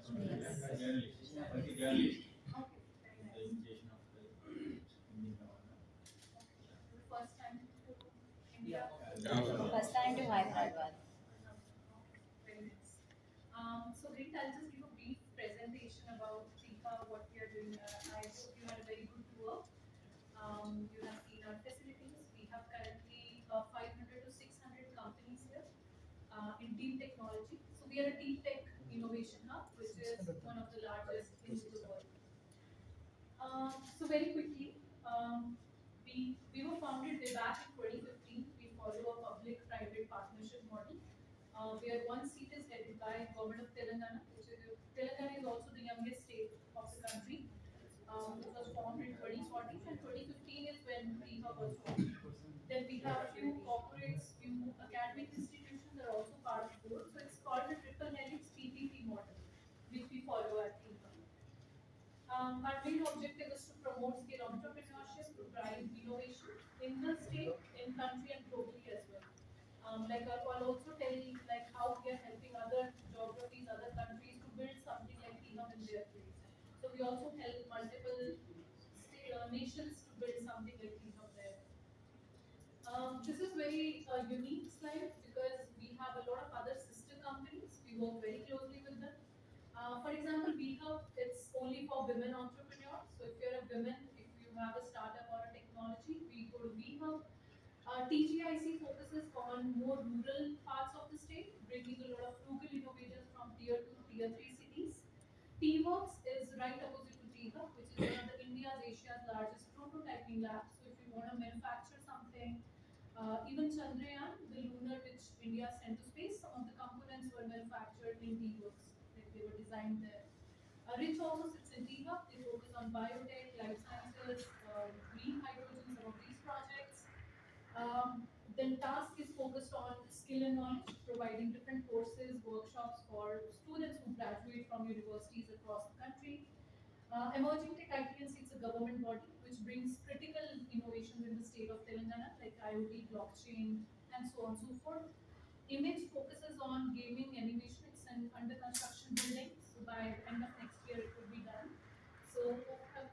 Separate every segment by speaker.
Speaker 1: Okay, very nice. First time to India.
Speaker 2: First time to Hyderabad.
Speaker 1: Okay, very nice. So great, I'll just give a brief presentation about Tika, what we are doing. I hope you had a very good tour. You have seen our facilities. We have currently 500 to 600 companies here in deep technology. So we are a deep tech innovation hub, which is one of the largest in the world. So very quickly, we were founded way back in 2015. We follow a public-private partnership model, where one seat is headed by government of Telangana, which is Telangana is also the youngest state of the country. It was formed in 2014, and 2015 is when Tika was formed. Then we have few corporates, few academic institutions that are also part of the board. So it's called the triple helix PPP model, which we follow at Tika. Our main objective is to promote scale entrepreneurship to drive innovation in the state, in country, and globally as well. Like I'll also tell you like how we are helping other geographies, other countries to build something like T-Hub in their place. So we also help multiple nations to build something like T-Hub there. This is very unique slide because we have a lot of other sister companies. We work very closely with them. For example, VHub, it's only for women entrepreneurs. So if you're a woman, if you have a startup or a technology, we go to VHub. TGIC focuses on more rural parts of the state, bringing a lot of frugal innovators from tier 2, tier 3 cities. T-Works is right opposite to T-Hub, which is one of the India's Asia's largest prototyping labs. So if you want to manufacture something, even Chandrayaan, the lunar which India sent to space, some of the components were manufactured in T-Works. Like they were designed there. Rich also sits in T-Hub. They focus on biotech, life sciences, green hydrogen, some of these projects. Then task is focused on skill and knowledge, providing different courses, workshops for students who graduate from universities across the country. Emerging Tech ITNC is a government body which brings critical innovations in the state of Telangana like IoT, blockchain, and so on and so forth. Image focuses on gaming, animation. It's an under construction building, so by end of next year it will be done. So,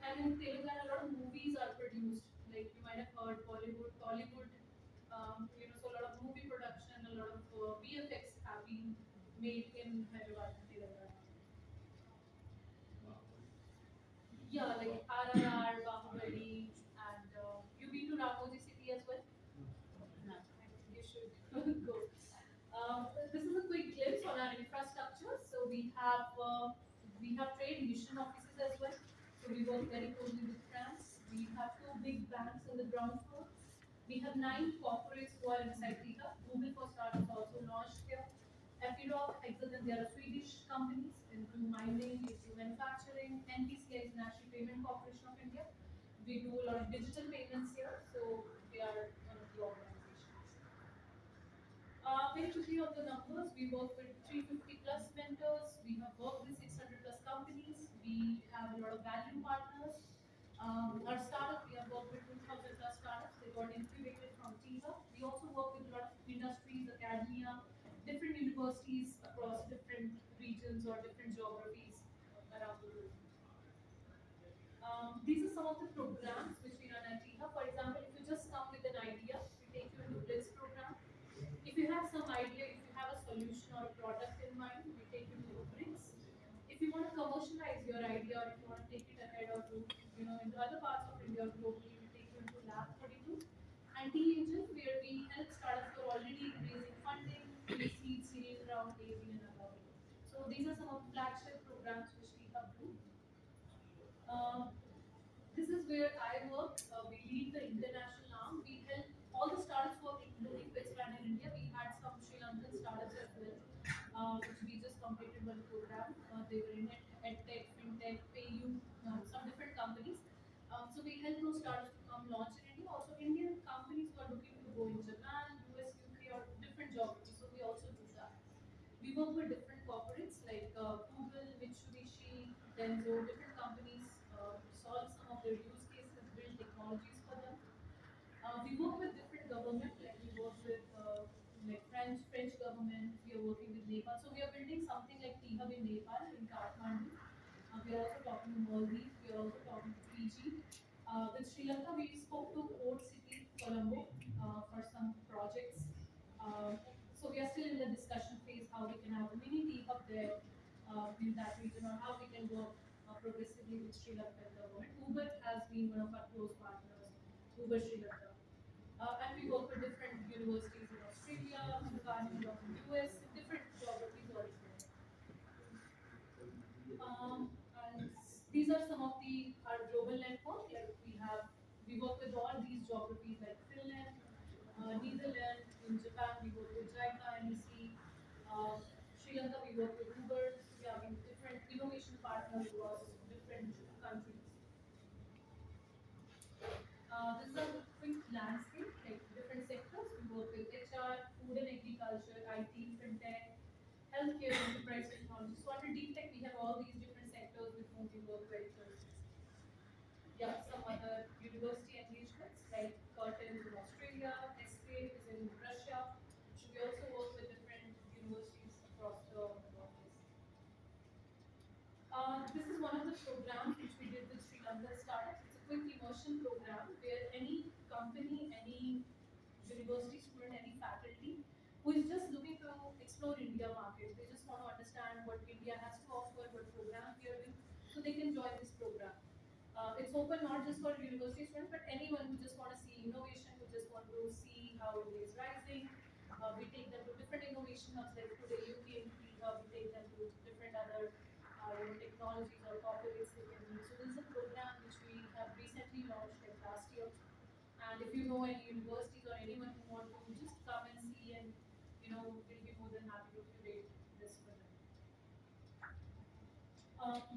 Speaker 1: and in Telangana, a lot of movies are produced. Like you might have heard Bollywood, Tollywood. So a lot of movie production, a lot of VFX have been made in Hyderabad and Telangana. Yeah, like RRR, Bahubali, and you been to Ramoji City as well?
Speaker 2: No.
Speaker 1: I think you should go. This is a quick glimpse on our infrastructure. So we have trade mission offices as well. So we work very closely with France. We have two big banks on the ground floor. We have nine corporates who are inside Tika. Google for Startups also launched here. Epiroc, Hexagon, they are Swedish companies into mining, into manufacturing. NPCI is National Payment Corporation of India. We do a lot of digital payments here, so they are one of the organizations. Very quickly on the numbers, we work with 350 plus mentors. We have worked with 600 plus companies. We have a lot of value partners. Our startup, we have worked with 2,000 plus startups. They got incubated from TIVA. We also work with a lot of industries, academia, different universities across different regions or different geographies around the world. These are some of the programs which we run at TIHA. For example, if you just come with an idea, we take you into Blitz program. If you have some idea, if you have a solution or a product in mind, we take you to Bricks. If you want to commercialize your idea or if you want to take it ahead or to, into other parts of India or globally, we take you into Lab 32. And T-Engine, where we help startups who are already raising funding, pre-seed, series round, A, B, and above. So these are some of the flagship programs which we have do. Uh, this is where I work. We lead the international arm. We help all the startups who are looking to expand in India. We had some Sri Lankan startups as well, which we just completed one program. They were in EdTech, FinTech, PayU, some different companies. So we help those startups to come launch in India. Also, Indian companies who are looking to go in Japan, US, UK, or different geographies. So we also do that. We work with different corporates like Google, Mitsubishi, Denso, different companies solve some of their use cases, build technologies for them. We work with different government, like we work with like French government. We are working with Nepal, so we are building some something like T-Hub in Nepal, in Kathmandu. We are also talking to Maldives, we are also talking to Fiji. With Sri Lanka, we spoke to Port City, Colombo, for some projects. So we are still in the discussion phase how we can have a mini T-Hub there in that region, or how we can work progressively with Sri Lankan government. Uber has been one of our close partners, Uber Sri Lanka. And we work with different universities in Australia, Carnegie of the US, in different geographies also. And these are some of the our global network. Like we work with all these geographies like Finland, Netherlands. In Japan, we work with JICA, NEC. Sri Lanka, we work with Uber. So yeah, we have different innovation partners across different countries. This is a quick landscape, like different sectors. We work with HR, food and agriculture, IT, fintech, healthcare, enterprise technology. So under deep tech, we have all these different sectors with whom we work very closely. Yeah, some other university engagements like Curtin is in Australia, Escape is in Russia. So we also work with different universities across the world. This is one of the programs which we did with Sri Lanka startups. It's a quick immersion program where any company, any university student, any faculty who is just looking to explore India market, they just want to understand what India has to offer, what programs we are doing, so they can join this program. It's open not just for university students, but anyone who just want to see innovation, who just want to see how India is rising. We take them to different innovation hubs, like today you came to Hub, we take them to different other technologies or corporates they can use. So this is a program which we have recently launched like last year. And if you know any universities or anyone who want to just come and see, and we'll be more than happy to curate this for them.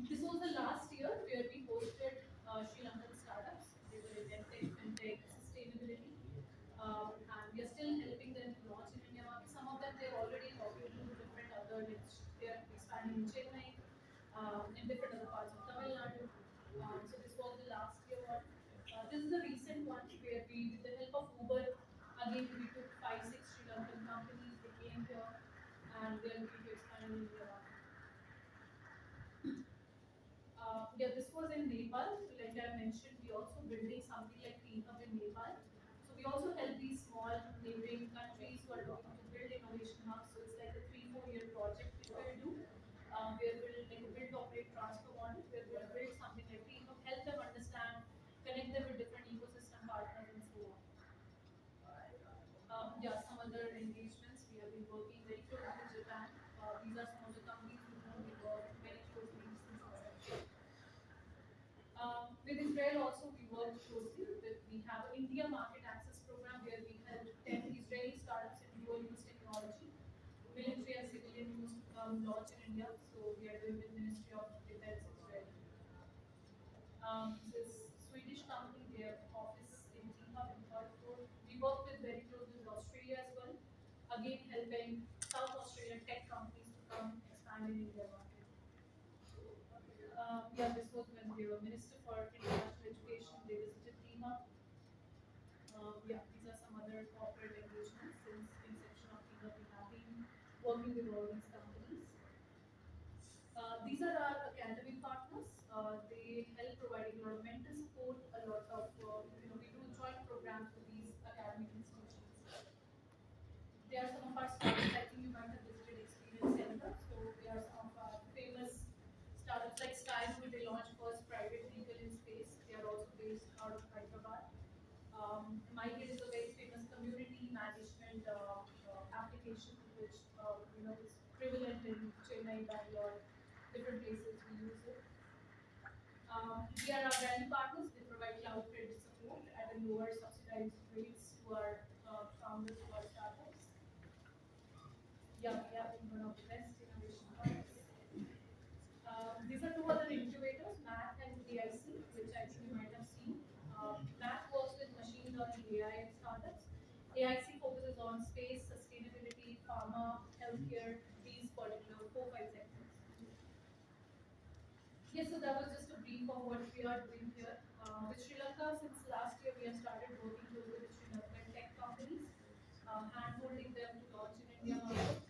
Speaker 1: This was the last year where we hosted Sri Lankan startups. They were in EdTech, FinTech, sustainability. And we are still helping them to launch in India market. Some of them they're already talking to different other niche. They're expanding in Chennai, in different other parts of Tamil Nadu. So this was the last year one. This is a recent one where we, with the help of Uber, again we took 5, 6 Sri Lankan companies. They came here and they are looking to expand in India market. Yeah, this was in Nepal. So like I mentioned, we also building something like T-Hub in Nepal. So we also help these small neighboring countries who are looking to build innovation hubs. So it's like a 3, 4 year project which we'll do. Where we'll like a build, operate, transfer model, where we'll build something like T-Hub, help them understand, connect them with different ecosystem partners and so on. Yeah, some other engagements. We have been working very closely with Japan. These are some of the companies with whom we work very closely since inception. With Israel also we work closely with, we have an India market access program where we help 10 Israeli startups in dual use technology, military and civilian use to come launch in India. So we are doing with Ministry of Defense Israel. This Swedish company, their office in T-Hub in Perthpur. We work with very closely with Australia as well. Again, helping South Australian tech companies to come expand in India market. Yeah, this was when they were Minister for International Education. They visited T-Hub. Yeah, these are some other corporate engagements since inception of T-Hub. We have been working with all these companies. These are our academic partners. They help providing a lot of mental support, a lot of, we do joint programs with these academic institutions. They are some of our startups. I think you might have visited Experience Center. So they are some of our famous startups like Skyhood. They launched first private vehicle in space. They are also based out of Hyderabad. MyKid is a very famous community management application which is prevalent in Chennai, Bangalore, different places we use it. We are our brand partners. They provide cloud credit support at a lower subsidized rates to our founders, to our startups. Yeah, we have been one of the best innovation hubs. These are two other incubators, Math and AIC, which I think you might have seen. Math works with machine learning, AI, and startups. AIC focuses on space, sustainability, pharma, healthcare, these particular 4, 5 sectors. Yes, so that was just a brief of what we are doing here. With Sri Lanka, since last year, we have started working closely with Sri Lankan tech companies, hand-holding them to launch in India market.